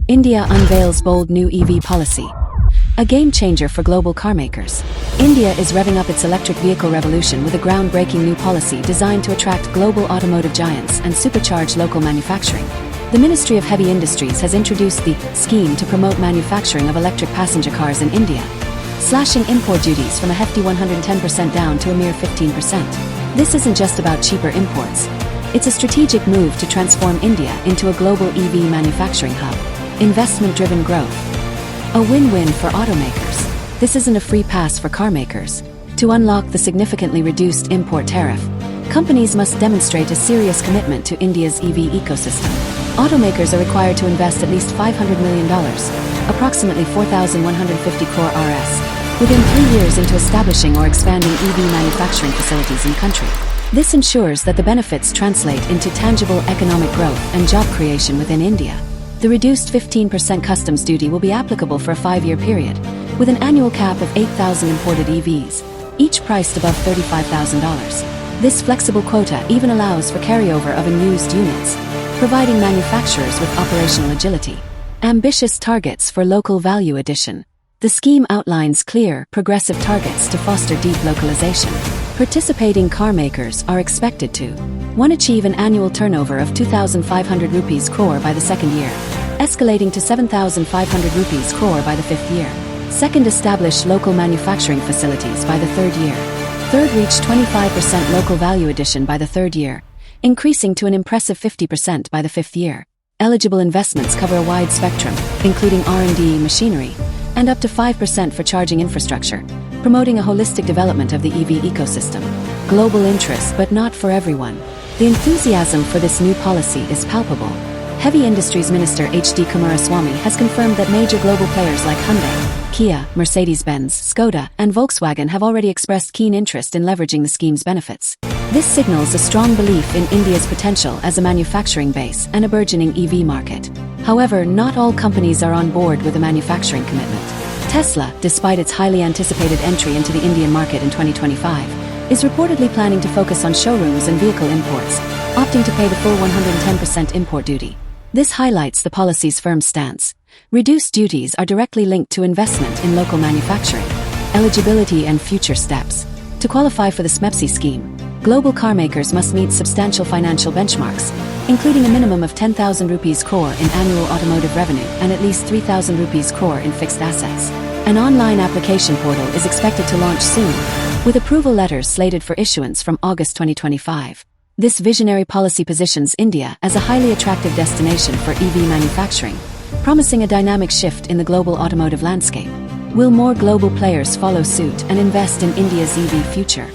India unveils bold new EV policy. A game changer for global carmakers. India is revving up its electric vehicle revolution with a groundbreaking new policy designed to attract global automotive giants and supercharge local manufacturing. The Ministry of Heavy Industries has introduced the scheme to promote manufacturing of electric passenger cars in India, slashing import duties from a hefty 110% down to a mere 15%. This isn't just about cheaper imports. It's a strategic move to transform India into a global EV manufacturing hub. Investment-driven growth. A win-win for automakers. This isn't a free pass for carmakers. To unlock the significantly reduced import tariff, companies must demonstrate a serious commitment to India's EV ecosystem. Automakers are required to invest at least $500 million, approximately 4,150 crore Rs, within 3 years into establishing or expanding EV manufacturing facilities in country. This ensures that the benefits translate into tangible economic growth and job creation within India. The reduced 15% customs duty will be applicable for a 5-year period, with an annual cap of 8,000 imported EVs, each priced above $35,000. This flexible quota even allows for carryover of unused units, providing manufacturers with operational agility. Ambitious targets for local value addition. The scheme outlines clear, progressive targets to foster deep localization. Participating carmakers are expected to 1. Achieve an annual turnover of 2,500 rupees crore by the 2nd year, escalating to 7,500 rupees crore by the 5th year. 2. Establish local manufacturing facilities by the 3rd year. 3. Reach 25% local value addition by the 3rd year, increasing to an impressive 50% by the 5th year. Eligible investments cover a wide spectrum, including R&D, machinery, and up to 5% for charging infrastructure, promoting a holistic development of the EV ecosystem. Global interest, but not for everyone. The enthusiasm for this new policy is palpable. Heavy Industries Minister H.D. Kumaraswamy has confirmed that major global players like Hyundai, Kia, Mercedes-Benz, Skoda, and Volkswagen have already expressed keen interest in leveraging the scheme's benefits. This signals a strong belief in India's potential as a manufacturing base and a burgeoning EV market. However, not all companies are on board with a manufacturing commitment. Tesla, despite its highly anticipated entry into the Indian market in 2025, is reportedly planning to focus on showrooms and vehicle imports, opting to pay the full 110% import duty. This highlights the policy's firm stance. Reduced duties are directly linked to investment in local manufacturing. Eligibility and future steps. To qualify for the SMEPSI scheme, global carmakers must meet substantial financial benchmarks, including a minimum of 10,000 rupees crore in annual automotive revenue and at least 3,000 rupees crore in fixed assets. An online application portal is expected to launch soon, with approval letters slated for issuance from August 2025. This visionary policy positions India as a highly attractive destination for EV manufacturing, promising a dynamic shift in the global automotive landscape. Will more global players follow suit and invest in India's EV future?